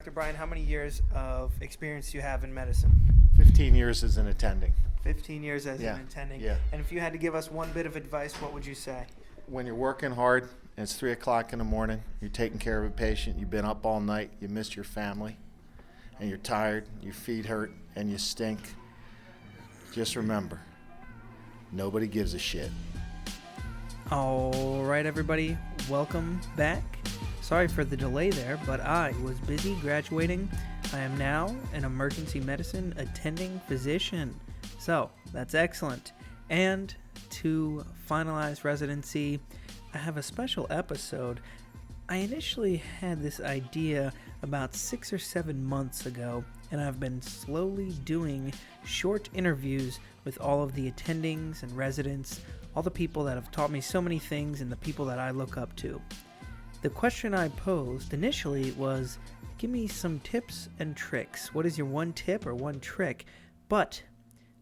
Dr. Brian, how many years of experience do you have in medicine? 15 years as an attending. 15 years as Yeah, an attending. yeah. And if you had to give us one bit of advice, what would you say? When you're working hard and it's 3 o'clock in the morning, you're taking care of a patient, you've been up all night, you missed your family, and you're tired, your feet hurt, and you stink, just remember, nobody gives a shit. All right, everybody, welcome back. Sorry for the delay there, but I was busy graduating. I am now an emergency medicine attending physician. So, that's excellent. And to finalize residency, I have a special episode. I initially had this idea about 6 or 7 months ago, and I've been slowly doing short interviews with all of the attendings and residents, all the people that have taught me so many things and the people that I look up to. The question I posed initially was, give me some tips and tricks. What is your one tip or one trick? But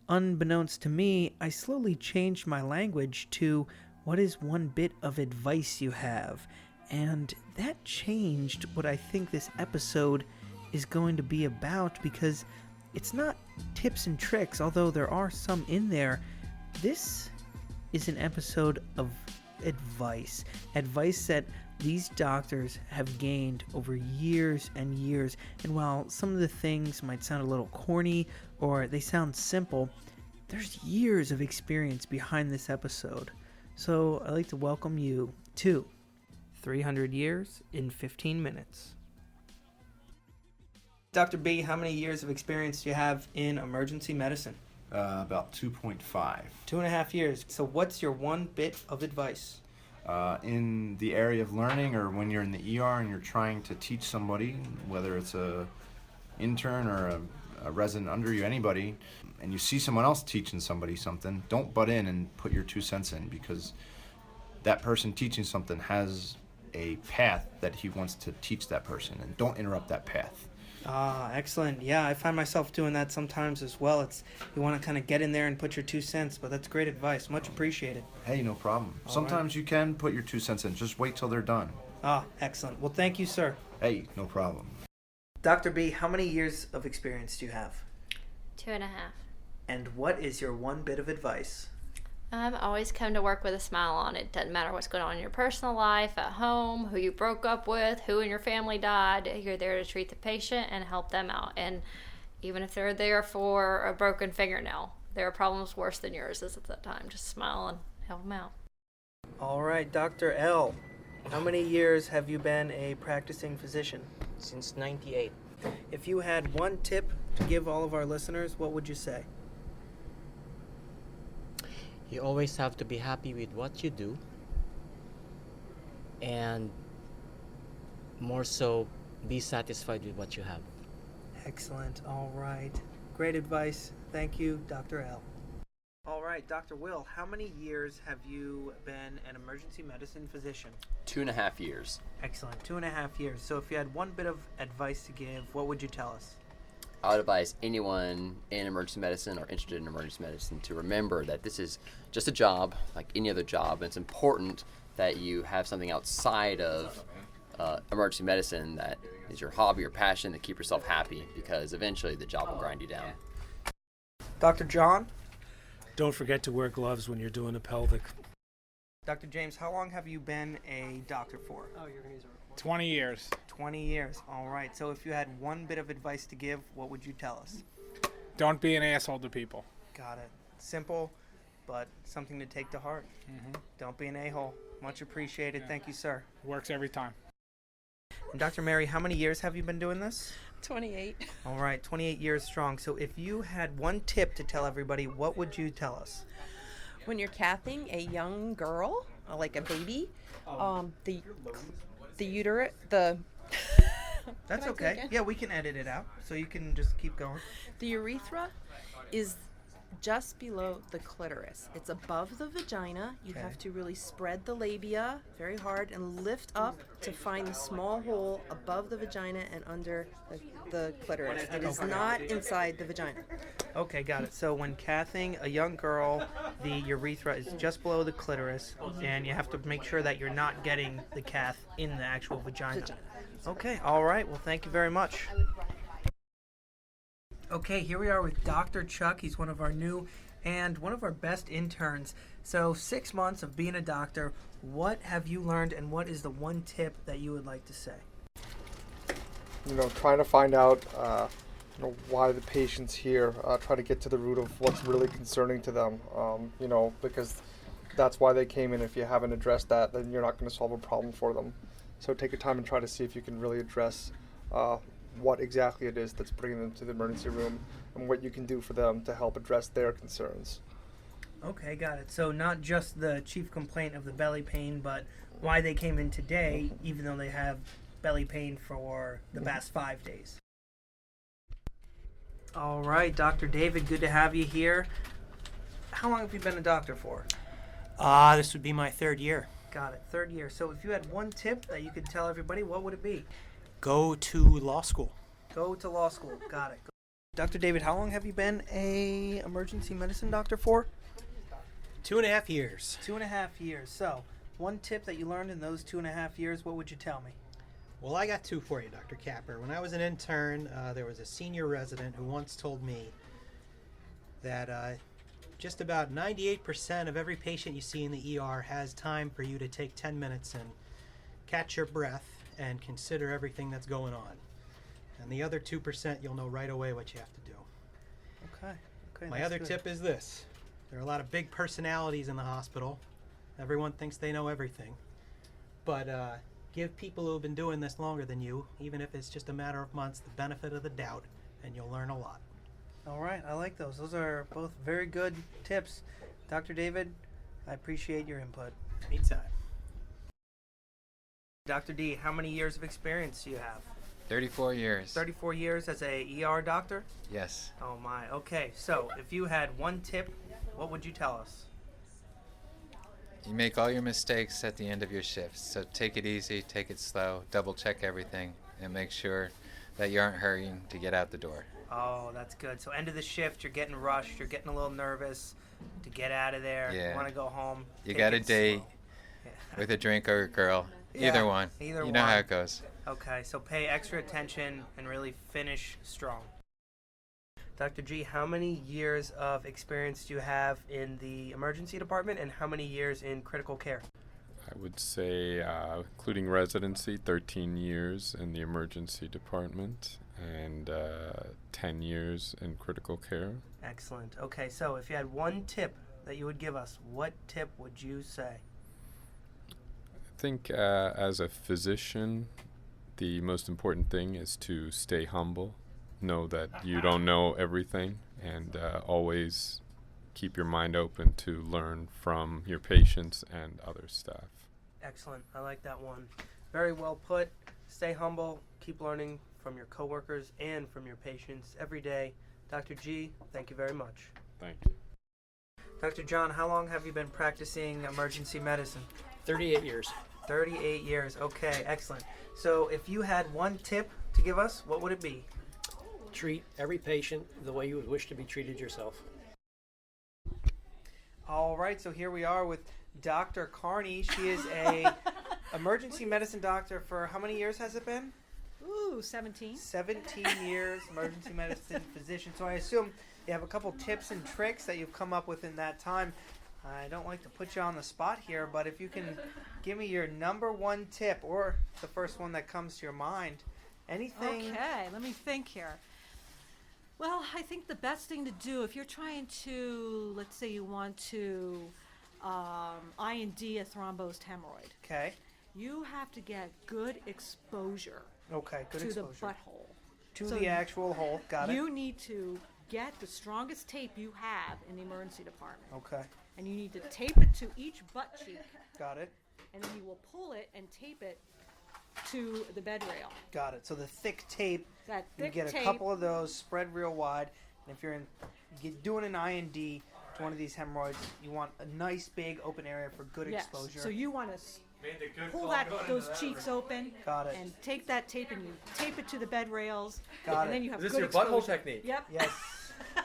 unbeknownst to me, I slowly changed my language to, what is one bit of advice you have? And that changed what I think this episode is going to be about, because it's not tips and tricks, although there are some in there. This is an episode of advice that these doctors have gained over years and years. And while some of the things might sound a little corny or they sound simple, there's years of experience behind this episode. So I'd like to welcome you to 300 Years in 15 Minutes. Dr. B, how many years of experience do you have in emergency medicine? About 2.5. 2.5 years. So what's your one bit of advice? In the area of learning, or when you're in the ER and you're trying to teach somebody, whether it's a intern or a resident under you, anybody, and you see someone else teaching somebody something, don't butt in and put your 2 cents in, because that person teaching something has a path that he wants to teach that person, and don't interrupt that path. Excellent. Yeah, I find myself doing that sometimes as well. You want to kind of get in there and put your 2 cents, but that's great advice. Much appreciated. Hey, no problem. All Sometimes you can put your 2 cents in. Just wait till they're done. Excellent. Well, thank you, sir. Hey, no problem. Dr. B, how many years of experience do you have? 2.5. And what is your one bit of advice? Always come to work with a smile on it. Doesn't matter what's going on in your personal life, at home, who you broke up with, who in your family died. You're there to treat the patient and help them out. And even if they're there for a broken fingernail, there are problems worse than yours is at that time. Just smile and help them out. All right, Dr. L, how many years have you been a practicing physician? Since 98. If you had one tip to give all of our listeners, what would you say? You always have to be happy with what you do, and more so, be satisfied with what you have. Excellent. All right. Great advice. Thank you, Dr. L. All right, Dr. Will, how many years have you been an emergency medicine physician? 2.5 years. Excellent. 2.5 years. So if you had one bit of advice to give, what would you tell us? I would advise anyone in emergency medicine or interested in emergency medicine to remember that this is just a job like any other job. And it's important that you have something outside of emergency medicine that is your hobby or passion to keep yourself happy, because eventually the job will grind you down. Dr. John? Don't forget to wear gloves when you're doing a pelvic. Dr. James, how long have you been a doctor for? 20 years. 20 years. All right. So if you had one bit of advice to give, what would you tell us? Don't be an asshole to people. Got it. Simple, but something to take to heart. Don't be an a-hole. Much appreciated. Yeah. Thank you, sir. Works every time. And Dr. Mary, how many years have you been doing this? 28. All right, 28 years strong. So if you had one tip to tell everybody, what would you tell us? When you're cathing a young girl, like a baby, the uterus, That's Can I okay. take it? Yeah, we can edit it out, so you can just keep going. the urethra is just below the clitoris. It's above the vagina. You Okay. have to really spread the labia very hard and lift up to find the small hole above the vagina and under the clitoris. It is not inside the vagina. Okay, got it. So when cathing a young girl, the urethra is just below the clitoris, and you have to make sure that you're not getting the cath in the actual vagina. Okay, all right. Well, thank you very much. Okay, here we are with Dr. Chuck. He's one of our new and one of our best interns. So 6 months of being a doctor, what have you learned and what is the one tip that you would like to say? Trying to find out, why the patient's here, try to get to the root of what's really concerning to them, because that's why they came in. If you haven't addressed that, then you're not going to solve a problem for them. So take your time and try to see if you can really address what exactly it is that's bringing them to the emergency room and what you can do for them to help address their concerns. Okay, got it. So not just the chief complaint of the belly pain, but why they came in today, even though they have belly pain for the past 5 days. All right, Dr. David, good to have you here. How long have you been a doctor for? This would be my 3rd year. Got it, 3rd year. So if you had one tip that you could tell everybody, what would it be? Go to law school. Go to law school. Got it. Dr. David, how long have you been a emergency medicine doctor for? 2.5 years. 2.5 years. So, one tip that you learned in those 2.5 years, what would you tell me? Well, I got 2 for you, Dr. Capper. When I was an intern, there was a senior resident who once told me that just about 98% of every patient you see in the ER has time for you to take 10 minutes and catch your breath and consider everything that's going on. And the other 2%, you'll know right away what you have to do. Okay. My other tip is this. There are a lot of big personalities in the hospital. Everyone thinks they know everything. But give people who have been doing this longer than you, even if it's just a matter of months, the benefit of the doubt, and you'll learn a lot. All right, I like those. Those are both very good tips. Dr. David, I appreciate your input. Anytime. Dr. D, how many years of experience do you have? 34 years. 34 years as a ER doctor? Yes. Oh my. Okay, so if you had one tip, what would you tell us? You make all your mistakes at the end of your shifts, so take it easy, take it slow, double check everything, and make sure that you aren't hurrying to get out the door. Oh, that's good. So end of the shift, you're getting rushed, you're getting a little nervous to get out of there. Yeah. You want to go home. You take got a it date slow. with a drink or a girl. Yeah, Either one. either you know one. how it goes. Okay, so pay extra attention and really finish strong. Dr. G, how many years of experience do you have in the emergency department and how many years in critical care? I would say, including residency, 13 years in the emergency department and 10 years in critical care. Excellent. Okay, so if you had one tip that you would give us, what tip would you say? I think as a physician, the most important thing is to stay humble, know that you don't know everything, and always keep your mind open to learn from your patients and other staff. Excellent. I like that one. Very well put. Stay humble. Keep learning from your coworkers and from your patients every day. Dr. G, thank you very much. Thank you. Dr. John, how long have you been practicing emergency medicine? 38 years. 38 years. Okay, excellent. So if you had one tip to give us, what would it be? Treat every patient the way you would wish to be treated yourself. All right, so here we are with Dr. Carney. She is a emergency medicine doctor for how many years has it been? Ooh, 17. 17 years emergency medicine physician. So I assume you have a couple tips and tricks that you've come up with in that time. I don't like to put you on the spot here, but if you can give me your number one tip or the first one that comes to your mind, anything. Okay, let me think here. Well, I think the best thing to do if you're trying to, let's say you want to IND a thrombosed hemorrhoid. Okay. You have to get good exposure. Okay, good to exposure. the butthole. To So the actual hole. Got it. You need to get the strongest tape you have in the emergency department. Okay. And you need to tape it to each butt cheek. Got it. And then you will pull it and tape it to the bed rail. Got it. So the thick tape, That you thick get a tape. couple of those spread real wide. And if you're doing an IND to one of these hemorrhoids, you want a nice big open area for good Yes. exposure. So you want to pull those cheeks open. Got it. And take that tape and you tape it to the bed rails. Got and it. then you have Is this good your exposure. butthole technique? Yep. Yes.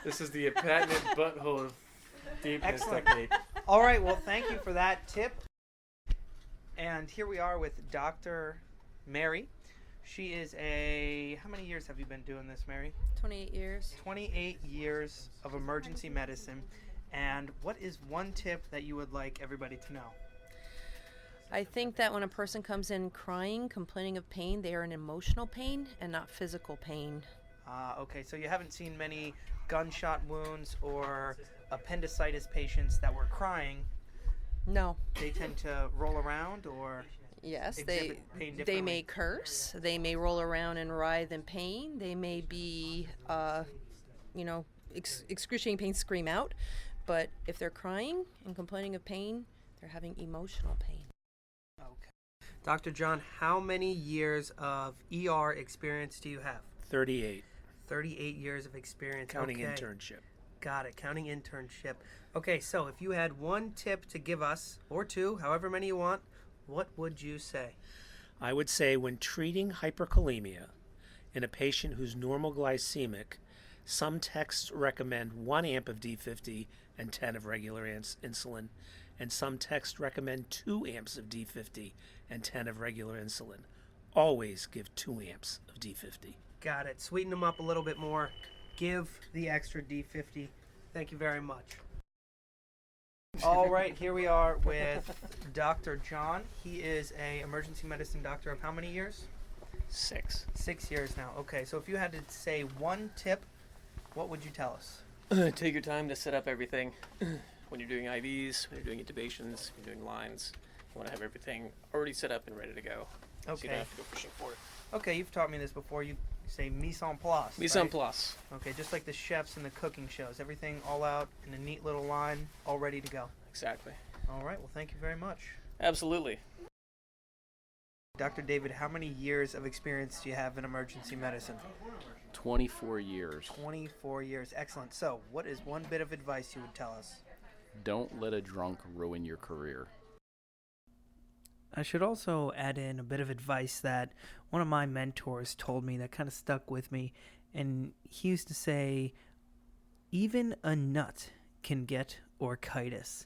This is the patented butthole deepness Excellent. technique. All right. Well, thank you for that tip. And here we are with Dr. Mary. She is how many years have you been doing this, Mary? 28 years. 28 years of emergency medicine. And what is one tip that you would like everybody to know? I think that when a person comes in crying, complaining of pain, they are in emotional pain and not physical pain. Okay, so you haven't seen many gunshot wounds or appendicitis patients that were crying. No. They tend to roll around or Yes, exhibit pain they differently? may curse, they may roll around and writhe in pain, they may be, excruciating pain, scream out. But if they're crying and complaining of pain, they're having emotional pain. Okay. Dr. John, how many years of ER experience do you have? 38. 38 years of experience. Counting Okay. internship. Got it. Counting internship. Okay, so if you had one tip to give us, or two, however many you want, what would you say? I would say when treating hyperkalemia in a patient who's normal glycemic, some texts recommend 1 amp of D50 and 10 of regular insulin, and some texts recommend 2 amps of D50 and 10 of regular insulin. Always give 2 amps of D50. Got it. Sweeten them up a little bit more. Give the extra D50. Thank you very much. All right, here we are with Dr. John. He is a emergency medicine doctor of how many years? 6. 6 years now. Okay, so if you had to say one tip, what would you tell us? Take your time to set up everything. When you're doing IVs, when you're doing intubations, when you're doing lines, you want to have everything already set up and ready to go. So you don't have to go fishing for it. Okay, you've taught me this before. You say mise en place. Mise en right? place. Okay, just like the chefs in the cooking shows. Everything all out in a neat little line, all ready to go. Exactly. All right, well, thank you very much. Absolutely. Dr. David, how many years of experience do you have in emergency medicine? 24 years. 24 years. Excellent. So, what is one bit of advice you would tell us? Don't let a drunk ruin your career. I should also add in a bit of advice that one of my mentors told me that kind of stuck with me. And he used to say, even a nut can get orchitis.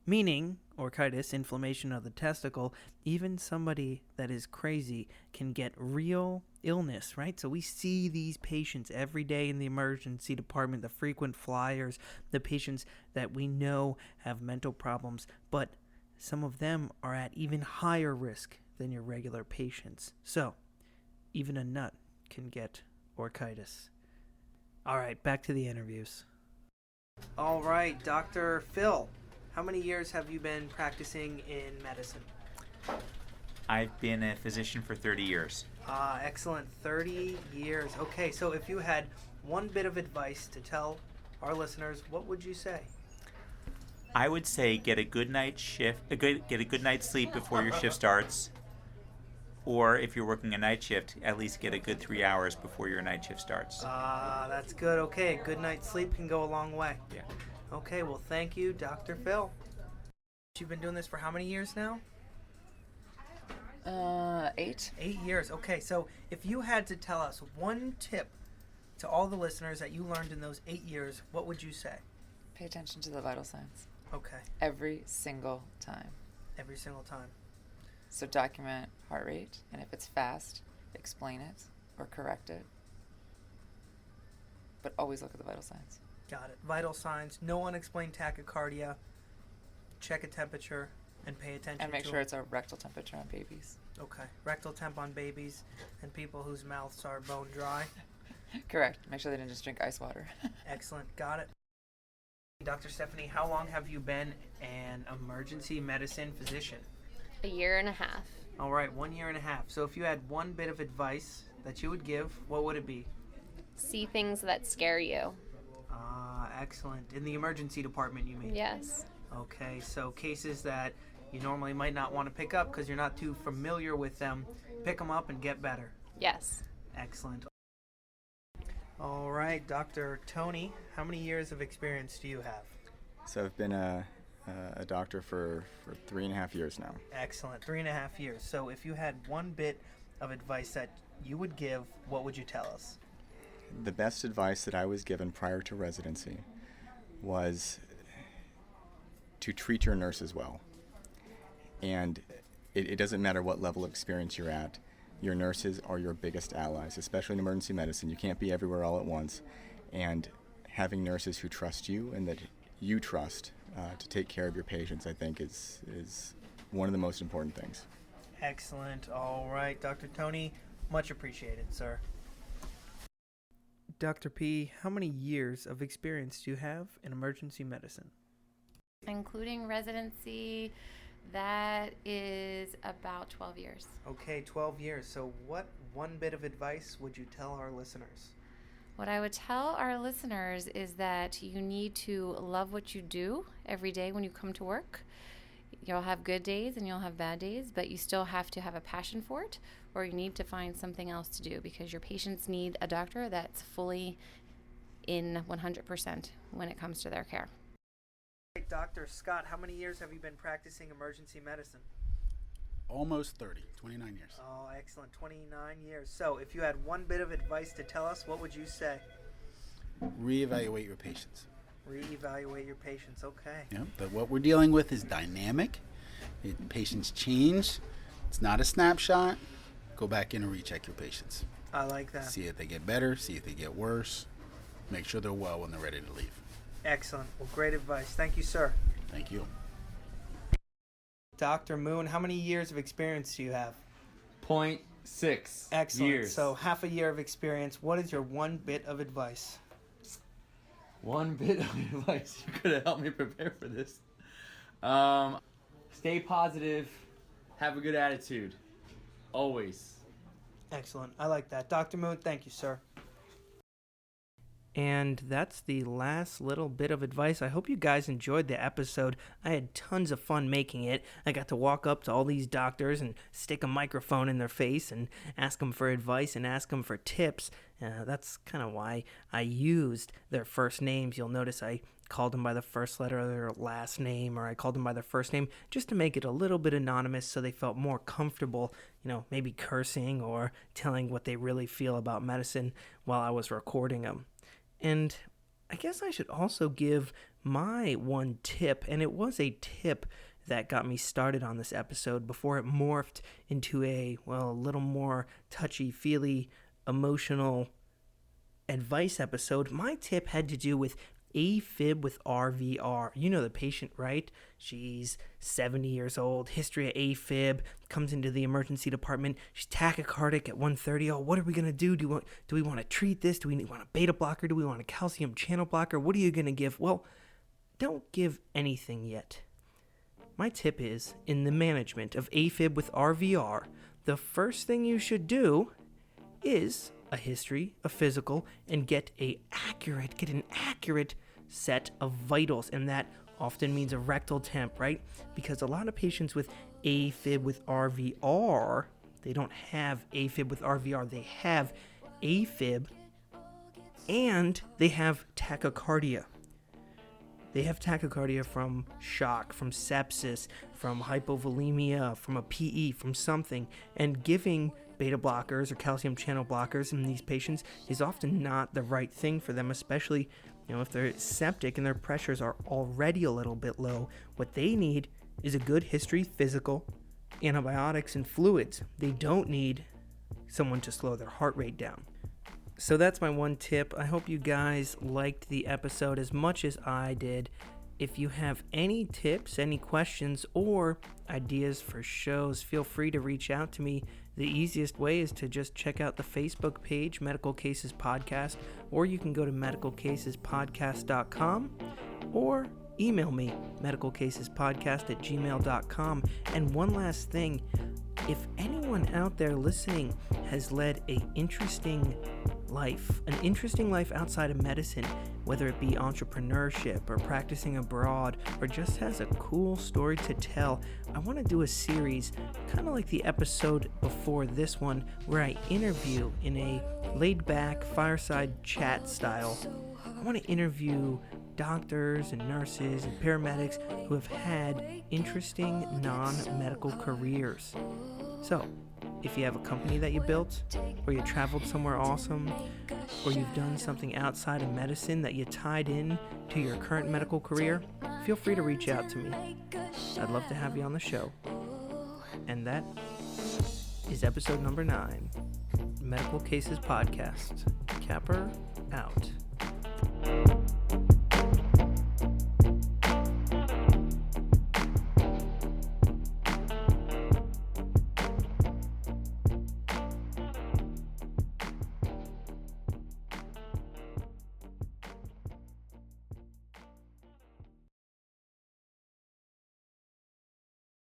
Meaning, orchitis, inflammation of the testicle, even somebody that is crazy can get real illness, right? So we see these patients every day in the emergency department, the frequent flyers, the patients that we know have mental problems, but some of them are at even higher risk than your regular patients. So, even a nut can get orchitis. All right, back to the interviews. All right, Dr. Phil, how many years have you been practicing in medicine? I've been a physician for 30 years. Excellent. 30 years. Okay, so if you had one bit of advice to tell our listeners, what would you say? I would say get a good night's sleep before your shift starts. Or if you're working a night shift, at least get a good 3 hours before your night shift starts. That's good. Okay, a good night's sleep can go a long way. Yeah. Okay, well, thank you, Dr. Phil. You've been doing this for how many years now? 8. 8 years. Okay, so if you had to tell us one tip to all the listeners that you learned in those 8 years, what would you say? Pay attention to the vital signs. Okay. Every single time. Every single time. So document heart rate, and if it's fast, explain it or correct it. But always look at the vital signs. Got it. Vital signs, no unexplained tachycardia, check a temperature, and pay attention to And make sure it's a rectal temperature on babies. Okay. Rectal temp on babies and people whose mouths are bone dry. Correct. Make sure they didn't just drink ice water. Excellent. Got it. Dr. Stephanie, how long have you been an emergency medicine physician? 1.5 years. All right, 1.5 years. So if you had one bit of advice that you would give, what would it be? See things that scare you. Excellent. In the emergency department, you mean? Yes. Okay, so cases that you normally might not want to pick up because you're not too familiar with them, pick them up and get better. Yes. Excellent. All right, Dr. Tony, how many years of experience do you have? So I've been a doctor for 3.5 years now. Excellent. 3.5 years. So if you had one bit of advice that you would give, what would you tell us? The best advice that I was given prior to residency was to treat your nurses well. And it doesn't matter what level of experience you're at. your nurses are your biggest allies, especially in emergency medicine. You can't be everywhere all at once. And having nurses who trust you and that you trust to take care of your patients, I think, is one of the most important things. Excellent. All right, Dr. Tony, much appreciated, sir. Dr. P, how many years of experience do you have in emergency medicine? Including residency, that is about 12 years. Okay, 12 years. So what one bit of advice would you tell our listeners? What I would tell our listeners is that you need to love what you do every day when you come to work. You'll have good days and you'll have bad days, but you still have to have a passion for it, or you need to find something else to do, because your patients need a doctor that's fully in 100% when it comes to their care. Dr. Scott, how many years have you been practicing emergency medicine? Almost 30, 29 years. Oh, excellent, 29 years. So if you had one bit of advice to tell us, what would you say? Reevaluate your patients. Reevaluate your patients, okay. Yeah, but what we're dealing with is dynamic. Patients change. It's not a snapshot. Go back in and recheck your patients. I like that. See if they get better, see if they get worse. Make sure they're well when they're ready to leave. Excellent. Well, great advice. Thank you, sir. Thank you. Dr. Moon, how many years of experience do you have? 0.6 Excellent. years. So half a year of experience. What is your one bit of advice? One bit of advice. You could have helped me prepare for this. Stay positive. Have a good attitude. Always. Excellent. I like that. Dr. Moon, thank you, sir. And that's the last little bit of advice. I hope you guys enjoyed the episode. I had tons of fun making it. I got to walk up to all these doctors and stick a microphone in their face and ask them for advice and ask them for tips. That's kind of why I used their first names. You'll notice I called them by the first letter of their last name, or I called them by their first name just to make it a little bit anonymous so they felt more comfortable, maybe cursing or telling what they really feel about medicine while I was recording them. And I guess I should also give my one tip, and it was a tip that got me started on this episode before it morphed into a little more touchy-feely, emotional advice episode. My tip had to do with AFib with RVR. You know the patient, right? She's 70 years old, history of AFib, comes into the emergency department. She's tachycardic at 1:30. Oh, what are we going to do? Do we want to treat this? Do we want a beta blocker? Do we want a calcium channel blocker? What are you going to give? Well, don't give anything yet. My tip is, in the management of AFib with RVR, the first thing you should do is a history, a physical, and get an accurate set of vitals, and that often means a rectal temp, right? Because a lot of patients with AFib with RVR, they don't have AFib with RVR, they have AFib and they have tachycardia. They have tachycardia from shock, from sepsis, from hypovolemia, from a PE, from something, and giving beta blockers or calcium channel blockers in these patients is often not the right thing for them, especially if they're septic and their pressures are already a little bit low. What they need is a good history, physical, antibiotics, and fluids. They don't need someone to slow their heart rate down. So that's my one tip. I hope you guys liked the episode as much as I did. If you have any tips, any questions, or ideas for shows, feel free to reach out to me. The easiest way is to just check out the Facebook page, Medical Cases Podcast, or you can go to medicalcasespodcast.com, or email me, medicalcasespodcast@gmail.com. And one last thing, if anyone out there listening has led an interesting life outside of medicine, whether it be entrepreneurship or practicing abroad or just has a cool story to tell, I want to do a series kind of like the episode before this one, where I interview in a laid-back fireside chat style. I want to interview doctors and nurses and paramedics who have had interesting non-medical careers. So, if you have a company that you built, or you traveled somewhere awesome, or you've done something outside of medicine that you tied in to your current medical career, feel free to reach out to me. I'd love to have you on the show. And that is episode number 9, Medical Cases Podcast. Capper out.